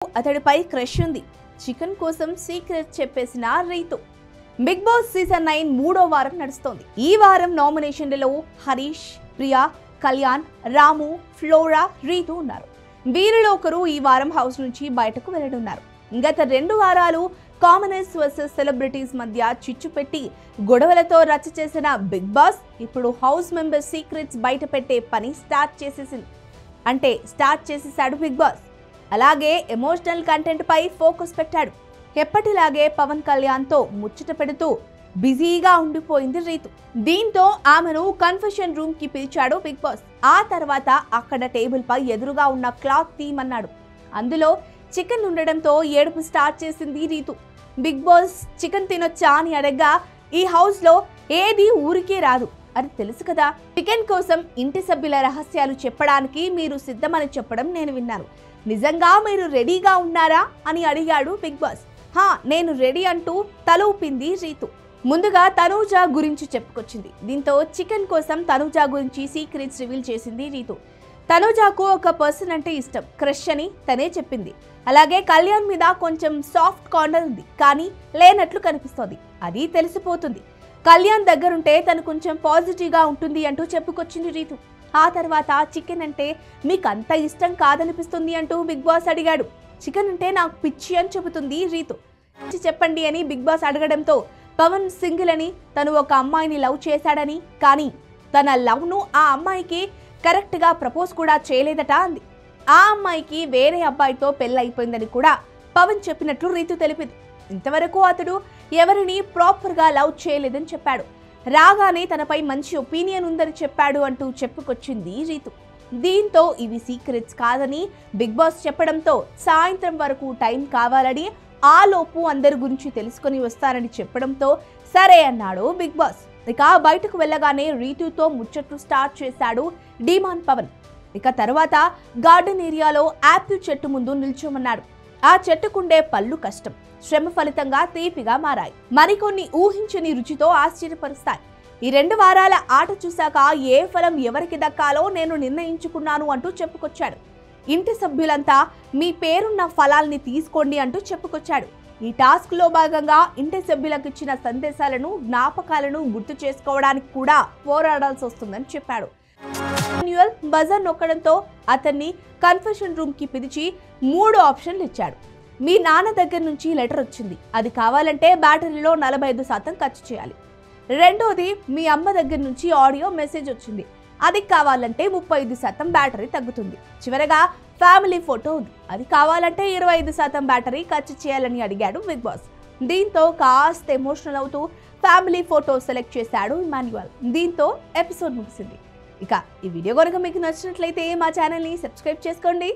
అతడిపై crush ఉంది. Chicken కోసం secret చెప్పేసిన రీతు. బిగ్ బాస్ సీజన్ 9 మూడో వారం నడుస్తోంది. ఈ వారం నామినేషన్లలో హరీష్, ప్రియా, కళ్యాణ్, రాము, ఫ్లోరా, రీతు ఉన్నారు. వీరిలో ఒకరు ఈ వారం హౌస్ నుంచి బయటకు వెళ్లనున్నారు. గత 2 వారాలు కామనర్స్ వర్సెస్ సెలబ్రిటీస్ మధ్య చిచ్చు పెట్టి గొడవలతో రచ్చ చేసిన బిగ్ బాస్ ఇప్పుడు హౌస్ మెంబర్ సీక్రెట్స్ బయట పెట్టే పని స్టార్ట్ చేసేసాడు బిగ్ బాస్. అలాగే ఎమోషనల్ కంటెంట్ పై ఫోకస్ పెట్టాడు. ఎప్పటిలాగే పవన్ కళ్యాణ్ తో ముచ్చట పెడుతూ బిజీగా ఉండిపోయింది రీతు. దీంతో ఆమెను కన్ఫెషన్ రూమ్ కి పిలిచాడు బిగ్ బాస్. ఆ తర్వాత అక్కడ టేబుల్ పై ఎదురుగా ఉన్న క్లాత్ తీయమన్నాడు. అందులో చికెన్ ఉండడంతో ఏడుపు స్టార్ట్ చేసింది రీతు. బిగ్ బాస్ చికెన్ తినొచ్చా అని అడగ్గా ఈ హౌస్ లో ఏది ఊరికే రాదు, అది తెలుసు కదా. చికెన్ కోసం ఇంటి సభ్యుల రహస్యాలు చెప్పడానికి మీరు సిద్ధమని చెప్పడం నేను విన్నాను. నిజంగా మీరు రెడీగా ఉన్నారా అని అడిగాడు బిగ్ బాస్. నేను రెడీ అంటూ తల ఊపింది రీతు. ముందుగా తనూజ గురించి చెప్పుకొచ్చింది. దీంతో చికెన్ కోసం తనూజ గురించి సీక్రెట్స్ రివీల్ చేసింది రీతు. తనూజకు ఒక పర్సన్ అంటే ఇష్టం, క్రష్ అని తనే చెప్పింది. అలాగే కళ్యాణ్ మీద కొంచెం సాఫ్ట్ కార్నర్ ఉంది, కానీ లేనట్లు కనిపిస్తోంది. అది తెలిసిపోతుంది. కళ్యాణ్ దగ్గరుంటే తను కొంచెం పాజిటివ్గా ఉంటుంది అంటూ చెప్పుకొచ్చింది రీతు. ఆ తర్వాత చికెన్ అంటే మీకు అంత ఇష్టం కాదనిపిస్తుంది అంటూ బిగ్ బాస్ అడిగాడు. చికెన్ అంటే నాకు పిచ్చి అని చెబుతుంది రీతు. చెప్పండి అని బిగ్ బాస్ అడగడంతో పవన్ సింగిల్ అని, తను ఒక అమ్మాయిని లవ్ చేశాడని, కానీ తన లవ్ను ఆ అమ్మాయికి కరెక్ట్గా ప్రపోజ్ కూడా చేయలేదట అంది. ఆ అమ్మాయికి వేరే అబ్బాయితో పెళ్ళైపోయిందని కూడా పవన్ చెప్పినట్లు రీతు తెలిపింది. ఇంతవరకు అతడు ఎవరిని ప్రాపర్గా లవ్ చేయలేదని చెప్పాడు. రాగానే తనపై మంచి ఒపీనియన్ ఉందని చెప్పాడు అంటూ చెప్పుకొచ్చింది రీతు. దీంతో ఇవి సీక్రెట్స్ కాదని బిగ్ బాస్ చెప్పడంతో సాయంత్రం వరకు టైం కావాలని, ఆలోపు అందరి గురించి తెలుసుకొని వస్తారని చెప్పడంతో సరే అన్నాడు బిగ్ బాస్. ఇక బయటకు వెళ్ళగానే రీతుతో ముచ్చట్లు స్టార్ట్ చేశాడు డీమాన్ పవన్. ఇక తర్వాత గార్డెన్ ఏరియాలో యాపిల్ చెట్టు ముందు నిల్చోమన్నాడు. ఆ చెట్టుకుండే పళ్ళు కష్టం, శ్రమ ఫలితంగా తీపిగా మారాయి. మరికొన్ని ఊహించని రుచితో ఆశ్చర్యపరుస్తాయి. ఈ 2 వారాల ఆట చూశాక ఏ ఫలం ఎవరికి దక్కాలో నేను నిర్ణయించుకున్నాను అంటూ చెప్పుకొచ్చాడు. ఇంటి సభ్యులంతా మీ పేరున్న ఫలాల్ని తీసుకోండి అంటూ చెప్పుకొచ్చాడు. ఈ టాస్క్ లో భాగంగా ఇంటి సభ్యులకు ఇచ్చిన సందేశాలను, జ్ఞాపకాలను గుర్తు చేసుకోవడానికి కూడా పోరాడాల్సి వస్తుందని చెప్పాడు. మాన్యువల్ బజర్ నొక్కడంతో అతన్ని కన్ఫెషన్ రూమ్ కి పిలిచి 3 ఆప్షన్లు ఇచ్చాడు. మీ నాన్న దగ్గర నుంచి లెటర్ వచ్చింది, అది కావాలంటే బ్యాటరీలో 45% ఖర్చు చేయాలి. రెండోది మీ అమ్మ దగ్గర నుంచి ఆడియో మెసేజ్ వచ్చింది, అది కావాలంటే 35% బ్యాటరీ తగ్గుతుంది. చివరగా ఫ్యామిలీ ఫోటో ఉంది, అది కావాలంటే 25% బ్యాటరీ ఖర్చు చేయాలని అడిగాడు బిగ్ బాస్. దీంతో కాస్త ఎమోషనల్ అవుతూ ఫ్యామిలీ ఫోటో సెలెక్ట్ చేశాడు మాన్యువల్. దీంతో ఎపిసోడ్ ముగిసింది. ఇక ఈ వీడియో కనుక మీకు నచ్చినట్లయితే మా ఛానల్ని సబ్స్క్రైబ్ చేసుకోండి.